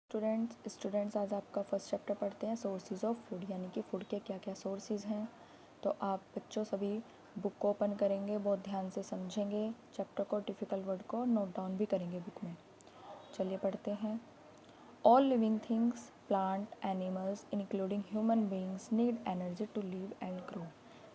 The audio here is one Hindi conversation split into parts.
स्टूडेंट्स आज आपका फर्स्ट चैप्टर पढ़ते हैं सोर्सेज ऑफ फूड, यानी कि फूड के क्या क्या सोर्सेज हैं। तो आप बच्चों सभी बुक को ओपन करेंगे, बहुत ध्यान से समझेंगे चैप्टर को, डिफ़िकल्ट वर्ड को नोट डाउन भी करेंगे बुक में। चलिए पढ़ते हैं। All living things, plant, animals including human beings need energy to live and grow.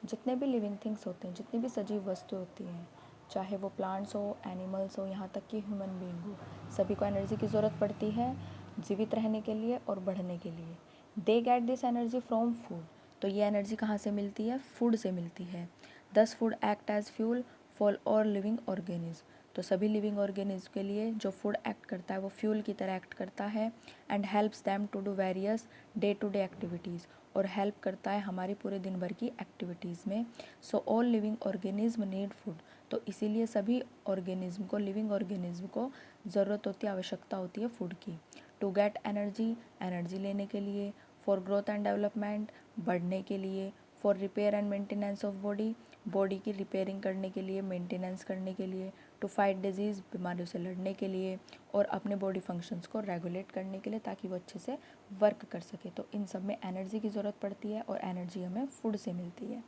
जितने भी लिविंग थिंग्स होते हैं, जितनी भी सजीव वस्तु होती हैं, चाहे वो प्लांट्स हो, एनिमल्स हो, यहाँ तक कि ह्यूमन बीइंग हो, सभी को एनर्जी की ज़रूरत पड़ती है जीवित रहने के लिए और बढ़ने के लिए। They get this energy from food. तो ये एनर्जी कहाँ से मिलती है? फूड से मिलती है। Thus food act as fuel for all living organism. तो सभी लिविंग ऑर्गेनिज्म के लिए जो फूड एक्ट करता है वो फ्यूल की तरह एक्ट करता है। And helps them to do various day to day activities, और हेल्प करता है हमारी पूरे दिन भर की एक्टिविटीज़ में। So all living organism need food. तो इसीलिए सभी ऑर्गेनिज्म को, लिविंग ऑर्गेनिज्म को ज़रूरत होती है, आवश्यकता होती है फूड की। टू गेट एनर्जी, एनर्जी लेने के लिए। फॉर ग्रोथ एंड डेवलपमेंट, बढ़ने के लिए। For repair and maintenance of body, body की रिपेयरिंग करने के लिए, मेंटेनेंस करने के लिए। टू फाइट डिजीज़, बीमारियों से लड़ने के लिए, और अपने बॉडी फंक्शंस को रेगुलेट करने के लिए ताकि वो अच्छे से वर्क कर सके। तो इन सब में एनर्जी की ज़रूरत पड़ती है और एनर्जी हमें फूड से मिलती है।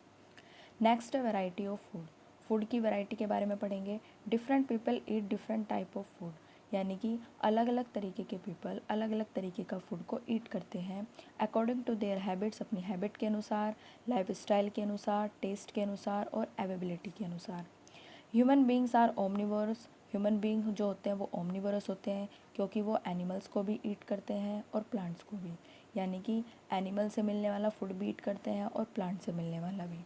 नेक्स्ट है वैरायटी ऑफ फूड। फूड की वैरायटी के बारे में पढ़ेंगे। Different people eat different type of food, यानी कि अलग अलग तरीके के पीपल अलग अलग तरीके का फूड को ईट करते हैं अकॉर्डिंग टू देयर हैबिट्स, अपनी हैबिट के अनुसार, लाइफ स्टाइल के अनुसार, टेस्ट के अनुसार और अवेबिलिटी के अनुसार। Human beings are omnivorous. Human being जो होते हैं वो ओमनिवोरस होते हैं क्योंकि वो एनिमल्स को भी ईट करते हैं और प्लांट्स को भी, यानी कि एनिमल से मिलने वाला फूड भी ईट करते हैं और प्लांट से मिलने वाला भी।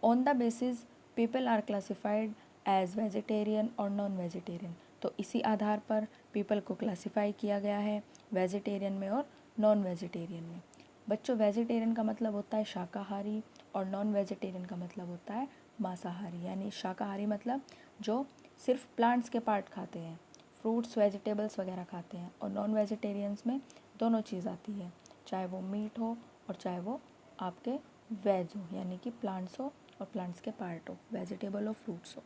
On the basis people are classified as vegetarian और नॉन वेजिटेरियन। तो इसी आधार पर पीपल को क्लासिफाई किया गया है वेजिटेरियन में और नॉन वेजिटेरियन में। बच्चों, वेजिटेरियन का मतलब होता है शाकाहारी और नॉन वेजिटेरियन का मतलब होता है मांसाहारी। यानी शाकाहारी मतलब जो सिर्फ प्लांट्स के पार्ट खाते हैं, फ्रूट्स वेजिटेबल्स वगैरह खाते हैं, और नॉन वेजिटेरियंस में दोनों चीज़ आती है, चाहे वो मीट हो और चाहे वो आपके वेज हो, यानी कि प्लांट्स हो और प्लांट्स के पार्ट हो, वेजिटेबल हो, फ्रूट्स हो।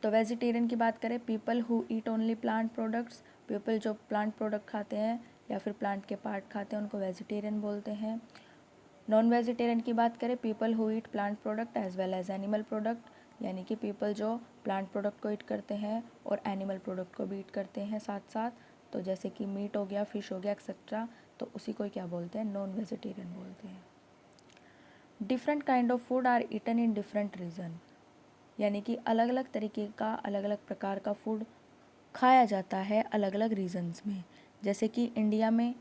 तो वेजिटेरियन की बात करें, people who eat only plant products. People जो प्लांट प्रोडक्ट खाते हैं या फिर प्लांट के पार्ट खाते हैं उनको वेजिटेरियन बोलते हैं। नॉन वेजिटेरियन की बात करें, people who eat plant product as well as animal product, यानी कि पीपल जो प्लांट प्रोडक्ट को ईट करते हैं और एनिमल प्रोडक्ट को भी ईट करते हैं साथ साथ। तो जैसे कि मीट हो गया, फिश हो गया, एक्सेट्रा, तो उसी को क्या बोलते हैं? नॉन वेजिटेरियन बोलते हैं। Different kind of food are eaten in different region, यानी कि अलग अलग तरीके का, अलग अलग प्रकार का फूड खाया जाता है अलग अलग रीजन्स में। जैसे कि इंडिया में,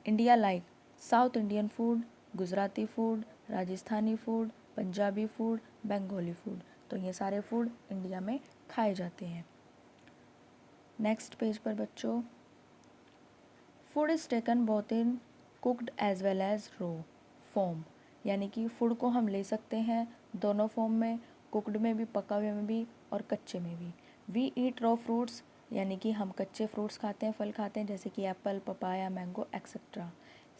India like south Indian food, Gujarati food, Rajasthani food, Punjabi food, Bengali food. तो ये सारे फूड इंडिया में खाए जाते हैं। नेक्स्ट पेज पर बच्चों, food is taken both in cooked as well as raw form, यानी कि फूड को हम ले सकते हैं दोनों फॉर्म में, कुक्ड में भी, पका हुए में भी, और कच्चे में भी। वी ईट रॉ फ्रूट्स, यानी कि हम कच्चे फ्रूट्स खाते हैं, फल खाते हैं, जैसे कि apple, papaya, mango etcetera.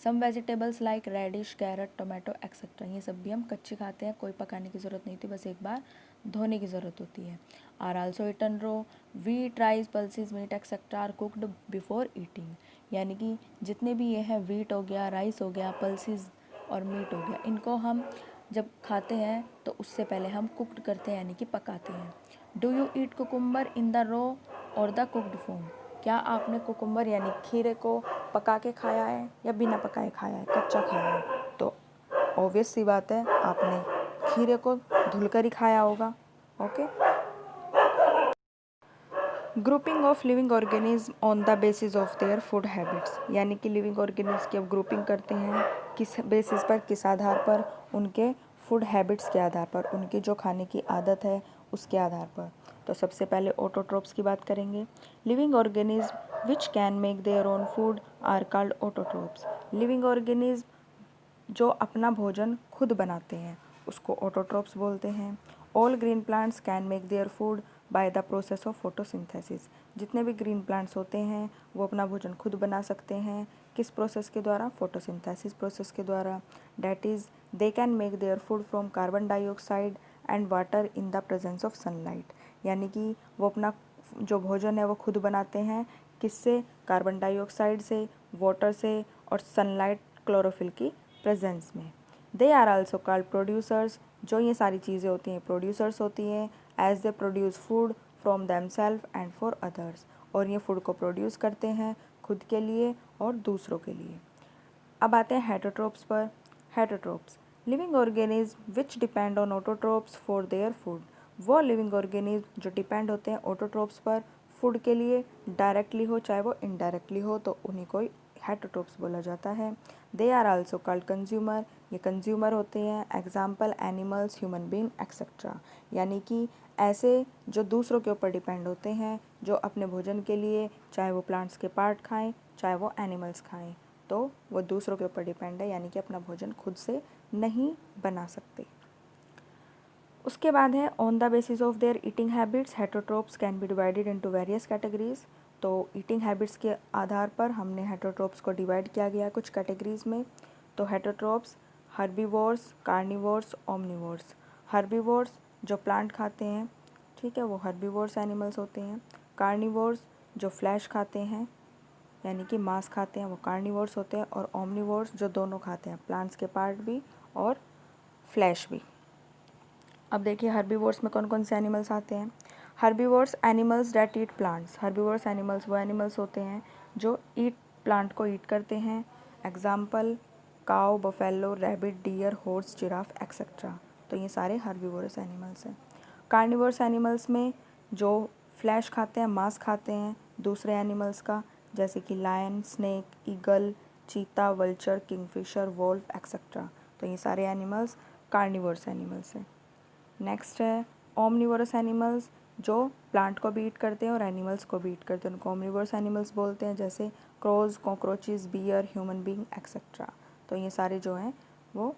Some vegetables like radish, carrot, tomato etcetera, ये सब भी हम कच्चे खाते हैं, कोई पकाने की ज़रूरत नहीं होती, बस एक बार धोने की ज़रूरत होती है। Are also eaten raw. Wheat, rice, pulses, meat etcetera are cooked before eating, यानी कि जितने भी ये हैं, वीट हो गया, राइस हो गया, पल्सेस और मीट हो गया, इनको हम जब खाते हैं तो उससे पहले हम कुक्ड करते हैं, यानी कि पकाते हैं। Do you eat cucumber in the raw और द कुक्ड फॉर्म? क्या आपने कुकुम्बर यानी खीरे को पका के खाया है या बिना पकाए खाया है, कच्चा खाया है? तो ऑब्वियस सी बात है, आपने खीरे को धुलकर ही खाया होगा। Okay. Grouping of living organism on the basis of their food habits, यानी कि लिविंग ऑर्गेनिज्म की अब ग्रुपिंग करते हैं किस बेसिस पर, किस आधार पर? उनके फूड हैबिट्स के आधार पर, उनकी जो खाने की आदत है उसके आधार पर। तो सबसे पहले ऑटोट्रोप्स की बात करेंगे। Living organism which can make their own food are called autotrophs. Living organism जो अपना भोजन खुद बनाते हैं उसको ऑटोट्रोप्स बोलते हैं। All green plants can make their food by the process of photosynthesis. जितने भी ग्रीन प्लांट्स होते हैं वो अपना भोजन खुद बना सकते हैं, किस प्रोसेस के द्वारा? फोटोसिंथेसिस प्रोसेस के द्वारा। That is they can make their food from carbon dioxide and water in the presence of sunlight, यानी कि वो अपना जो भोजन है वो खुद बनाते हैं किससे? कार्बन डाइऑक्साइड से, वाटर से और सनलाइट क्लोरोफिल की प्रेजेंस में। They are also called producers, जो ये सारी चीज़ें होती हैं प्रोड्यूसर्स होती हैं, as they produce food from themselves and for others, और ये फूड को प्रोड्यूस करते हैं खुद के लिए और दूसरों के लिए। अब आते हैं हेटरोट्रोप्स पर। Heterotrophs living organism which depend on autotrophs for their food, वो लिविंग ऑर्गेनिज्म जो डिपेंड होते हैं ऑटोट्रोप्स पर फूड के लिए, डायरेक्टली हो चाहे वो इनडायरेक्टली हो, तो उन्हीं को हेटरोट्रोप्स बोला जाता है। They are also called consumer, ये कंज्यूमर होते हैं। Example animals, human being etcetera, यानी कि ऐसे जो दूसरों के ऊपर डिपेंड होते हैं, जो अपने भोजन के लिए चाहे वो प्लांट्स के पार्ट खाएं चाहे वो एनिमल्स खाएं, तो वो दूसरों के ऊपर डिपेंड है, यानी कि अपना भोजन खुद से नहीं बना सकते। उसके बाद है on the basis of their eating habits heterotrophs can be divided into various categories. तो ईटिंग हैबिट्स के आधार पर हमने हेटरोट्रोप्स को डिवाइड किया गया कुछ कैटेगरीज में। तो हेटरोट्रोप्स हर्बीवोर्स, कार्निवोर्स, ओमनिवोर्स। हर्बीवोर्स जो प्लांट खाते हैं, ठीक है, वो हर्बीवोर्स एनिमल्स होते हैं। कार्निवोर्स जो फ्लैश खाते हैं यानी कि मांस खाते हैं, वो कार्निवोर्स होते हैं। और ओमनिवोर्स जो दोनों खाते हैं, प्लांट्स के पार्ट भी और फ्लैश भी। अब देखिए हर्बीवोर्स में कौन कौन से एनिमल्स आते हैं। Herbivores animals that eat plants, herbivores animals वो एनिमल्स होते हैं जो ईट प्लांट को ईट करते हैं। Example cow, buffalo, rabbit, deer, horse, giraffe etcetera. तो ये सारे हर्बीवोरस एनिमल्स हैं। कार्निवोरस एनिमल्स में जो फ्लैश खाते हैं, मांस खाते हैं दूसरे एनिमल्स का, जैसे कि लायन, स्नेक, ईगल, चीता, वल्चर, किंगफिशर, वोल्फ एक्सेट्रा। तो ये सारे एनिमल्स कार्निवोरस एनिमल्स हैं। नेक्स्ट है ओमनिवोरस एनिमल्स, जो प्लांट को भी ईट करते हैं और एनिमल्स को भी ईट करते हैं, उनको ओमनिवोरस एनिमल्स बोलते हैं, जैसे crows, cockroaches, bear, human being etcetera. तो ये सारे जो हैं वो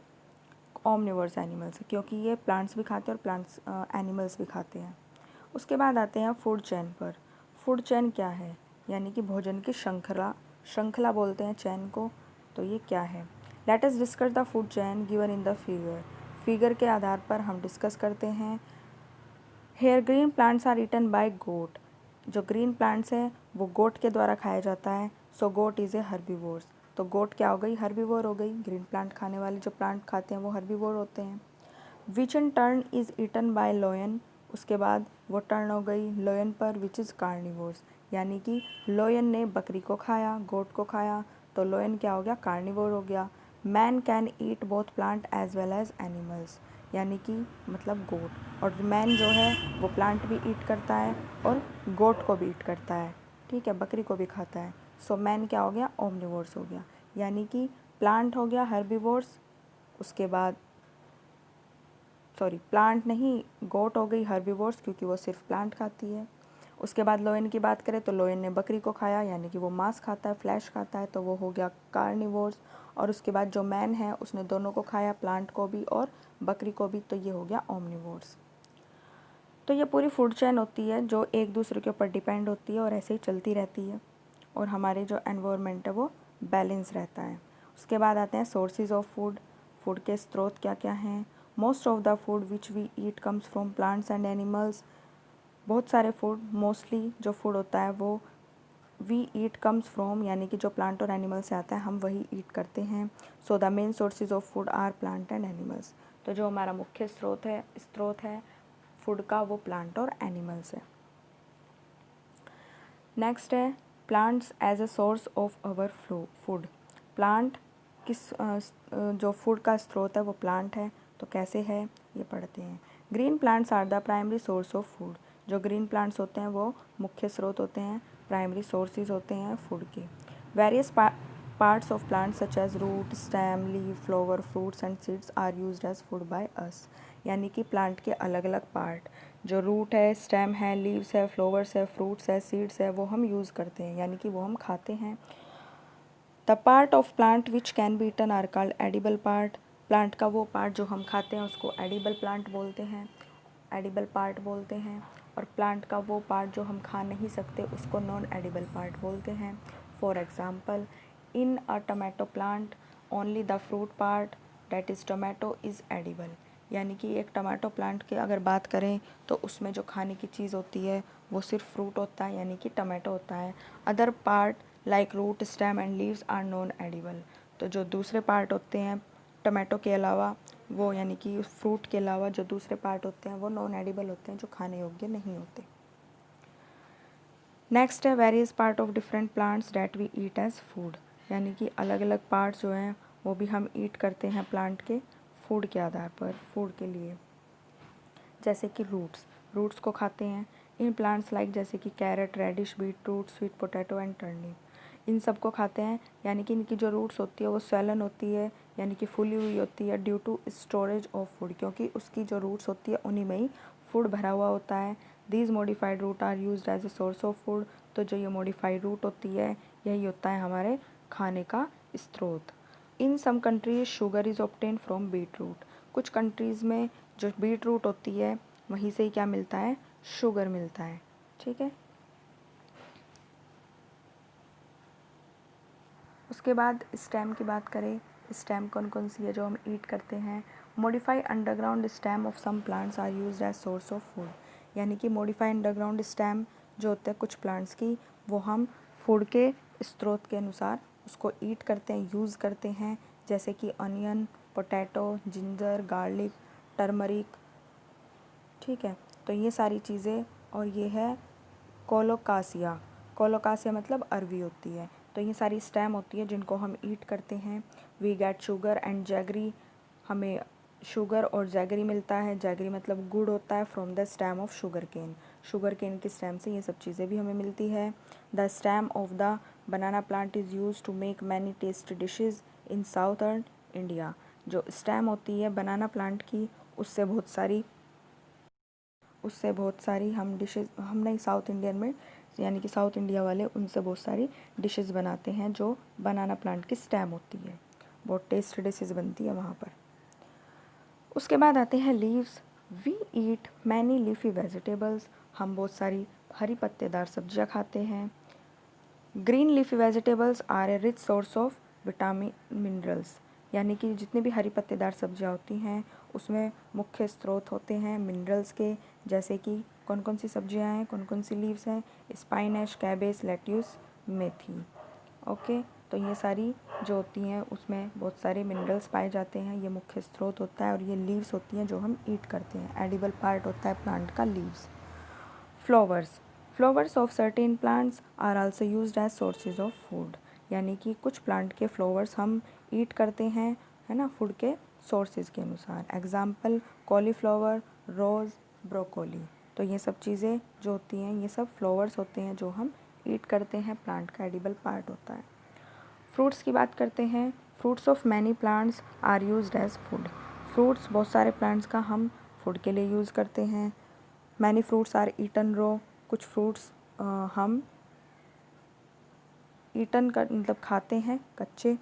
ओमनिवोरस एनिमल्स हैं, क्योंकि ये प्लांट्स भी खाते हैं और प्लांट्स एनिमल्स भी खाते हैं। उसके बाद आते हैं फूड चेन पर। फूड चेन क्या है? यानी कि भोजन की श्रृंखला, श्रृंखला बोलते हैं चेन को। तो ये क्या है? Let us discuss the food chain given in the figure. Figure के आधार पर हम डिस्कस करते हैं। Here green plants are eaten by goat, जो ग्रीन प्लांट्स हैं वो गोट के द्वारा खाया जाता है। सो गोट इज़ ए हर्बीवोर्स, तो गोट क्या हो गई? हर्बीवोर हो गई। ग्रीन प्लांट खाने वाले जो प्लांट खाते हैं वो हर्बीवोर होते हैं। Which in turn is eaten by lion, उसके बाद वो टर्न हो गई लोयन पर, विच इज़ कार्निवोर्स, यानी कि लोयन ने बकरी को खाया, गोट को खाया, तो लोयन क्या हो गया? कार्निवोर हो गया। Man can eat both plant as well as animals, यानी कि मतलब गोट, और मैन जो है वो प्लांट भी ईट करता है और गोट को भी ईट करता है, ठीक है, बकरी को भी खाता है। सो मैन क्या हो गया? ओमनिवोर्स हो गया, यानी कि प्लांट हो गया हर्बीवोर्स, उसके बाद प्लांट नहीं, गोट हो गई हर्बीवोर्स क्योंकि वो सिर्फ प्लांट खाती है। उसके बाद लोयन की बात करें तो लोयन ने बकरी को खाया, यानी कि वो मांस खाता है, फ्लैश खाता है, तो वो हो गया कार्निवोर्स। और उसके बाद जो मैन है उसने दोनों को खाया, प्लांट को भी और बकरी को भी, तो ये हो गया ओमनिवोर्स। तो ये पूरी फूड चेन होती है जो एक दूसरे के ऊपर डिपेंड होती है और ऐसे ही चलती रहती है, और हमारे जो एनवायरनमेंट है वो बैलेंस रहता है। उसके बाद आते हैं सोर्सेज ऑफ फूड। फूड के स्रोत क्या क्या हैं? Most of the food which we eat comes from plants and animals. बहुत सारे फूड, मोस्टली जो फूड होता है वो वी ईट कम्स फ्रॉम, यानी कि जो प्लांट और एनिमल से आता है हम वही ईट करते हैं। So the main sources of food are plant and animals. तो जो हमारा मुख्य स्रोत है फूड का वो प्लांट और एनिमल्स है। नेक्स्ट है plants as a source of our food. Plant जो फूड का स्रोत है वो प्लांट है, तो कैसे है ये पढ़ते हैं। Green plants are the primary source of food, जो ग्रीन प्लांट्स होते हैं वो मुख्य स्रोत होते हैं, प्राइमरी सोर्सेज होते हैं फूड के। Various parts of plants such as root, stem, leaf, flower, fruits and seeds are used as food by us, यानी कि प्लांट के अलग अलग पार्ट, जो रूट है, स्टेम है, लीव्स है, फ्लावर्स है, फ्रूट्स है, सीड्स है, वो हम यूज़ करते हैं, यानी कि वो हम खाते हैं। The part of plant which can be eaten are called edible part, plant का वो पार्ट जो हम खाते हैं उसको एडिबल प्लांट बोलते हैं, एडिबल पार्ट बोलते हैं। और प्लांट का वो पार्ट जो हम खा नहीं सकते उसको नॉन एडिबल पार्ट बोलते हैं। For example in a tomato plant only the fruit part that is tomato is edible, यानी कि एक टमाटो प्लांट की अगर बात करें तो उसमें जो खाने की चीज़ होती है वो सिर्फ फ्रूट होता है, यानी कि टमाटो होता है। Other part like root, stem and leaves are non edible. तो जो दूसरे पार्ट होते हैं टमाटो के अलावा, वो यानी कि फ्रूट के अलावा जो दूसरे पार्ट होते हैं वो नॉन एडिबल होते हैं, जो खाने योग्य नहीं होते। नेक्स्ट है various part of different plants that we eat as food, यानी कि अलग अलग पार्ट्स जो हैं वो भी हम ईट करते हैं प्लांट के फूड के आधार पर, फूड के लिए। जैसे कि रूट्स को खाते हैं इन प्लांट्स लाइक, जैसे कि carrot, radish, beetroot, sweet potato and turnip, इन सब को खाते हैं। यानी कि इनकी जो रूट्स होती है वो स्वैलन होती है, यानी कि फूली हुई होती है due to storage of food, क्योंकि उसकी जो रूट्स होती है उन्हीं में ही फूड भरा हुआ होता है। These modified root are used as a source of food. तो जो ये मॉडिफाइड रूट होती है यही होता है हमारे खाने का स्रोत। In some countries sugar is obtain from beet root. कुछ कंट्रीज़ में जो बीट रूट होती है वहीं से ही क्या मिलता है, शुगर मिलता है। ठीक है, उसके बाद स्टेम की बात करें, स्टेम कौन कौन सी है जो हम ईट करते हैं। Modify underground stem of some plants are used as source of food, यानी कि मॉडिफाई अंडरग्राउंड स्टेम जो होते हैं कुछ प्लांट्स की, वो हम फूड के स्रोत के अनुसार उसको ईट करते हैं, यूज़ करते हैं। जैसे कि onion, potato, ginger, garlic, turmeric. ठीक है, तो ये सारी चीज़ें, और ये है कोलोकासिया। कोलोकासिया मतलब अरवी होती है। तो ये सारी स्टेम होती है जिनको हम ईट करते हैं। We get sugar and jaggery, हमें शुगर और जैगरी मिलता है। जैगरी मतलब गुड़ होता है, from the stem of sugar cane. Sugar cane की स्टेम से ये सब चीज़ें भी हमें मिलती है। The stem of the banana plant is use to make many tasty dishes in southern India. जो स्टेम होती है बनाना प्लांट की, उससे बहुत सारी हम डिशेज़, हम नहीं, साउथ इंडियन में, यानी कि साउथ इंडिया वाले उनसे बहुत सारी डिशेज़ बनाते हैं जो बनाना प्लांट की स्टेम होती है। बहुत टेस्टी डिशेज़ बनती है वहाँ पर। उसके बाद आते हैं leaves. We eat many leafy vegetables, हम बहुत सारी हरी पत्तेदार सब्जियाँ खाते हैं। Green leafy vegetables are a rich source of vitamin minerals, यानी कि जितनी भी हरी पत्तेदार सब्जियाँ होती हैं उसमें मुख्य स्रोत होते हैं मिनरल्स के। जैसे कि कौन कौन सी सब्जियाँ हैं, कौन कौन सी लीव्स हैं, स्पाइनश, कैबेज, लेट्यूस, मेथी। ओके, तो ये सारी जो होती हैं उसमें बहुत सारे मिनरल्स पाए जाते हैं, ये मुख्य स्रोत होता है। और ये लीव्स होती हैं जो हम ईट करते हैं, एडिबल पार्ट होता है प्लांट का leaves. Flowers of certain plants are also used as sources of food, यानी कि कुछ प्लांट के फ्लावर्स हम ईट करते हैं, है ना, फूड के सोर्सेज के अनुसार। एग्जाम्पल कॉलीफ्लावर, रोज़, ब्रोकोली। तो ये सब चीज़ें जो होती हैं ये सब फ्लावर्स होते हैं जो हम ईट करते हैं, प्लांट का एडिबल पार्ट होता है। फ्रूट्स की बात करते हैं। Fruits of many plants are used as food. Fruits बहुत सारे प्लांट्स का हम फूड के लिए यूज़ करते हैं। Many fruits are eaten raw, कुछ फ्रूट्स हम ईटन कर मतलब खाते हैं कच्चे।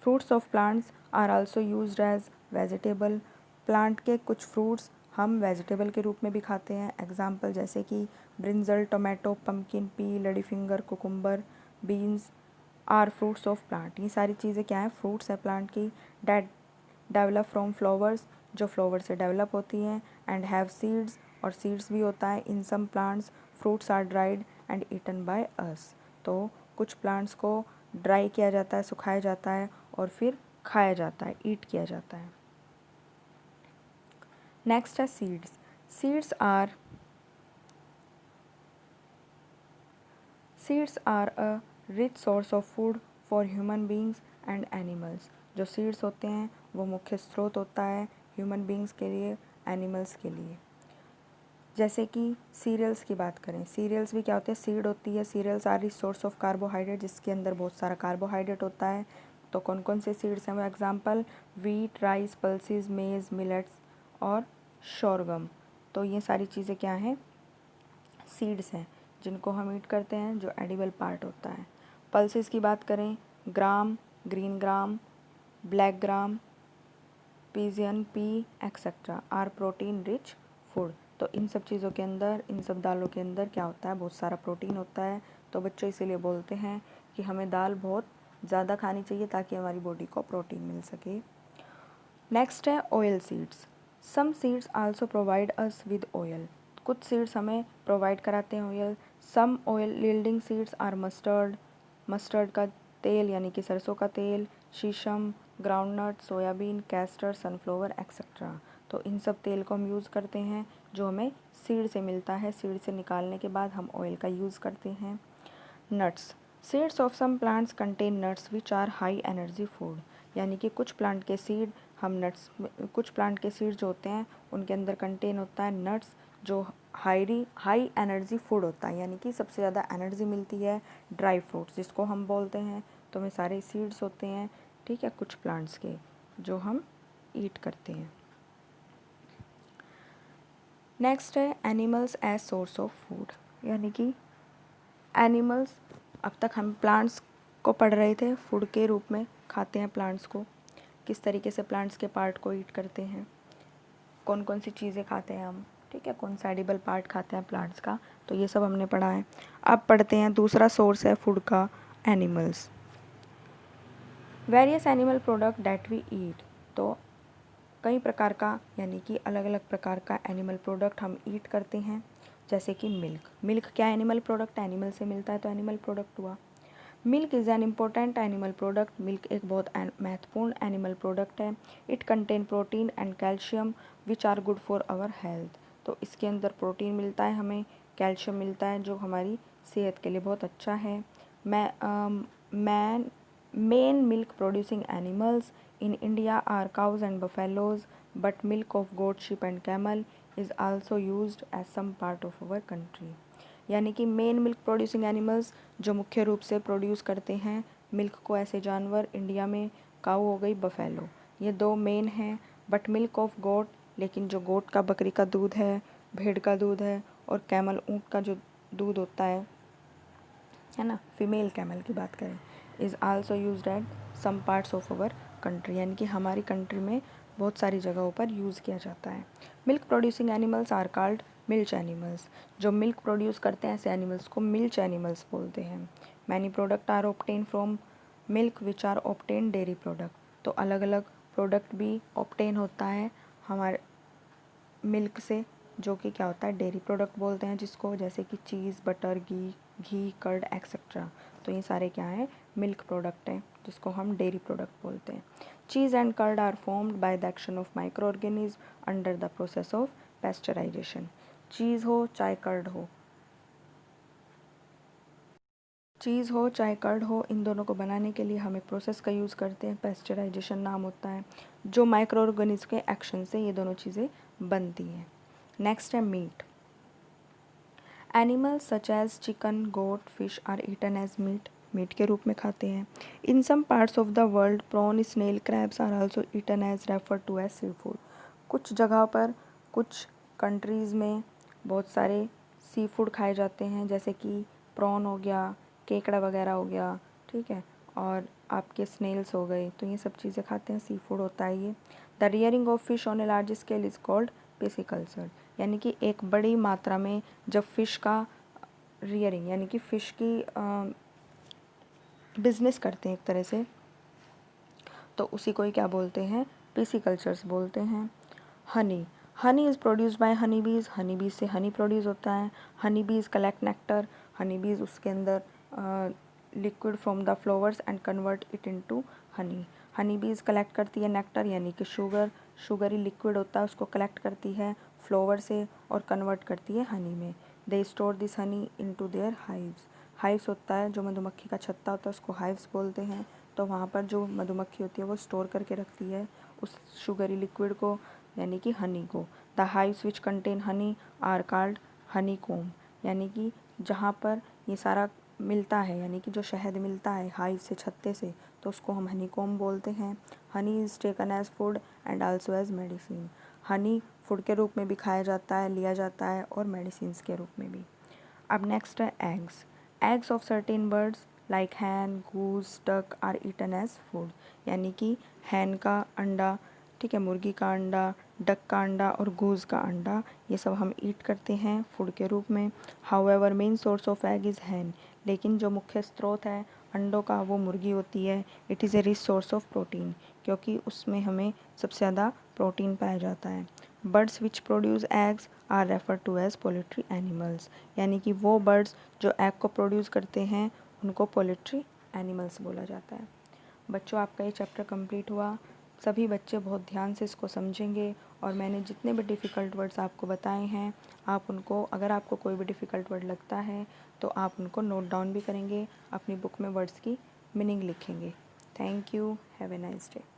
Fruits of plants are also used as vegetable, plant के कुछ फ्रूट्स हम वेजिटेबल के रूप में भी खाते हैं। एग्जाम्पल जैसे कि brinjal, tomato, pumpkin, pea, lady finger, cucumber, beans are fruits of plant. ये सारी चीज़ें क्या हैं, फ्रूट्स है प्लांट की, डेट डेवलप फ्रॉम फ्लावर्स, जो फ्लावर से डेवलप होती हैं, एंड हैव सीड्स, और सीड्स भी होता है। In some plants fruits are dried and eaten by us. तो कुछ प्लांट्स को ड्राई किया जाता है, सुखाया जाता है और फिर खाया जाता है, ईट किया जाता है। नेक्स्ट है seeds. Seeds are a rich source of food for human beings and animals. जो सीड्स होते हैं वो मुख्य स्रोत होता है ह्यूमन बींग्स के लिए, एनिमल्स के लिए। जैसे कि सीरियल्स की बात करें, सीरियल्स भी क्या होते हैं, सीड होती है। Cereals are rich source of carbohydrate, जिसके अंदर बहुत सारा कार्बोहाइड्रेट होता है। तो कौन कौन से सीड्स हैं वो, एग्जांपल वीट, राइस, पल्सेस, मेज, मिलेट्स और शोरगम। तो ये सारी चीज़ें क्या हैं, सीड्स हैं जिनको हम ईट करते हैं, जो एडिबल पार्ट होता है। पल्सेस की बात करें, gram, green gram, black gram, pigeon pea etcetera are protein rich food. तो इन सब चीज़ों के अंदर, इन सब दालों के अंदर क्या होता है, बहुत सारा प्रोटीन होता है। तो बच्चों इसीलिए बोलते हैं कि हमें दाल बहुत ज़्यादा खानी चाहिए ताकि हमारी बॉडी को प्रोटीन मिल सके। नेक्स्ट है oil seeds. Some seeds also provide us with oil, कुछ सीड्स हमें प्रोवाइड कराते हैं oil. Some oil yielding seeds are mustard, mustard का तेल यानी कि सरसों का तेल, sesame, groundnut, soybean, castor, sunflower etcetera. तो इन सब तेल को हम यूज़ करते हैं जो हमें सीड से मिलता है, सीड से निकालने के बाद हम ऑयल का यूज़ करते हैं। Nuts, seeds of some plants contain nuts which are high energy food, यानी कि कुछ प्लांट के सीड हम नट्स, कुछ प्लांट के सीड जो होते हैं उनके अंदर कंटेन होता है नट्स जो हाई एनर्जी फूड होता है, यानी कि सबसे ज़्यादा एनर्जी मिलती है ड्राई फ्रूट्स जिसको हम बोलते हैं। तो हमें सारे सीड्स होते हैं, ठीक है, कुछ प्लांट्स के जो हम ईट करते हैं। नेक्स्ट है animals as source of food, यानी कि एनिमल्स, अब तक हम प्लांट्स को पढ़ रहे थे, फूड के रूप में खाते हैं प्लांट्स को, किस तरीके से प्लांट्स के पार्ट को ईट करते हैं, कौन कौन सी चीज़ें खाते हैं हम, ठीक है, कौन सा एडिबल पार्ट खाते हैं प्लांट्स का, तो ये सब हमने पढ़ा है। अब पढ़ते हैं दूसरा सोर्स है फूड का, animals. Various animal product that we eat, तो कई प्रकार का यानी कि अलग अलग प्रकार का एनिमल प्रोडक्ट हम ईट करते हैं, जैसे कि मिल्क। मिल्क क्या एनिमल प्रोडक्ट, एनिमल से मिलता है तो एनिमल प्रोडक्ट हुआ। Milk is an important animal product, milk एक बहुत महत्वपूर्ण एनिमल प्रोडक्ट है। It contain protein and calcium which are good for our health, तो इसके अंदर प्रोटीन मिलता है हमें, कैल्शियम मिलता है जो हमारी सेहत के लिए बहुत अच्छा है। Main milk producing animals in India are cows and buffaloes, but milk of goat, sheep and camel is also used as some part of our country, यानी कि मेन मिल्क प्रोड्यूसिंग एनिमल्स जो मुख्य रूप से प्रोड्यूस करते हैं मिल्क को, ऐसे जानवर इंडिया में काऊ हो गई, बफेलो, ये दो मेन हैं। बट मिल्क ऑफ गोट, लेकिन जो गोट का, बकरी का दूध है, भेड़ का दूध है, और कैमल ऊँट का जो दूध होता है ना, फीमेल कैमल की बात करें, is also used at some parts of our country, यानी कि हमारी कंट्री में बहुत सारी जगहों पर यूज़ किया जाता है। Milk producing animals are called milch animals, जो मिल्क प्रोड्यूस करते हैं ऐसे एनिमल्स को मिल्च एनिमल्स बोलते हैं। Many product are obtain from milk which are obtain dairy product, तो अलग अलग प्रोडक्ट भी ऑब्टेन होता है हमारे मिल्क से, जो कि क्या होता है, डेयरी प्रोडक्ट बोलते हैं जिसको, जैसे कि चीज़, बटर, घी, कर्ड एक्सेट्रा। तो ये सारे क्या हैं, मिल्क प्रोडक्ट हैं जिसको हम डेयरी प्रोडक्ट बोलते हैं। Cheese and curd are formed by the action of micro organism under the process of pasteurisation. Cheese हो चाहे कर्ड हो, चीज़ हो चाहे कर्ड हो, इन दोनों को बनाने के लिए हम एक प्रोसेस का यूज़ करते हैं, पेस्चराइजेशन नाम होता है, जो माइक्रो ऑर्गेनिज्म के एक्शन से ये दोनों चीज़ें बनती हैं। नेक्स्ट है meat. Animals such as chicken, goat, fish are eaten as meat, meat के रूप में खाते हैं। In some parts of the world prawn, snail, crabs are also eaten as refer to as sea food, कुछ जगह पर, कुछ कंट्रीज़ में बहुत सारे सी फूड खाए जाते हैं, जैसे कि प्रॉन हो गया, केकड़ा वगैरह हो गया, ठीक है, और आपके स्नेल्स हो गए, तो ये सब चीज़ें खाते हैं, सी फूड होता है ये। The rearing of fish on a large scale is called pisciculture, यानी कि एक बड़ी मात्रा में जब फ़िश का रियरिंग, यानी कि फ़िश की बिजनेस करते हैं एक तरह से, तो उसी को ही क्या बोलते हैं, पिसिकल्चर्स बोलते हैं। Honey, Honey is produced by Honey बीज, हनी बीज से हनी प्रोड्यूस होता है। हनी बीज कलेक्ट नेक्टर, हनी बीज उसके अंदर liquid from the flowers and convert it into Honey. Honey बीज कलेक्ट करती है नेक्टर, यानी कि शुगर, शुगरी लिक्विड होता है उसको कलेक्ट करती है फ्लावर से और कन्वर्ट करती है हनी में। They store this Honey into their hives, hives होता है जो मधुमक्खी का छत्ता होता है उसको हाइव्स बोलते हैं, तो वहाँ पर जो मधुमक्खी होती है वो स्टोर करके रखती है उस शुगरी लिक्विड को, यानी कि हनी को। The hives which contain honey are called honey comb, यानी कि जहाँ पर ये सारा मिलता है, यानी कि जो शहद मिलता है हाइव से, छत्ते से, तो उसको हम हनी कोम बोलते हैं। Honey is taken as food and also as medicine, honey food के रूप में भी खाया जाता है, लिया जाता है, और मेडिसिन्स के रूप में भी। अब नेक्स्ट है eggs. Eggs of certain birds like hen, goose, duck are eaten as food, यानी कि हैन का अंडा, ठीक है, मुर्गी का अंडा, डक का अंडा और गूस का अंडा, ये सब हम ईट करते हैं फूड के रूप में। However main source of egg is hen, लेकिन जो मुख्य स्रोत है अंडों का वो मुर्गी होती है। It is a rich source of protein, क्योंकि उसमें हमें सबसे ज़्यादा प्रोटीन पाया जाता है। Birds which produce eggs are refer to as poultry animals, यानी कि वो बर्ड्स जो एग को प्रोड्यूस करते हैं उनको पोल्ट्री एनिमल्स बोला जाता है। बच्चों, आपका ये चैप्टर कंप्लीट हुआ। सभी बच्चे बहुत ध्यान से इसको समझेंगे और मैंने जितने भी डिफ़िकल्ट वर्ड्स आपको बताए हैं आप उनको, अगर आपको कोई भी डिफ़िकल्ट वर्ड लगता है तो आप उनको नोट डाउन भी करेंगे, अपनी बुक में वर्ड्स की मीनिंग लिखेंगे। Thank you, have a nice day.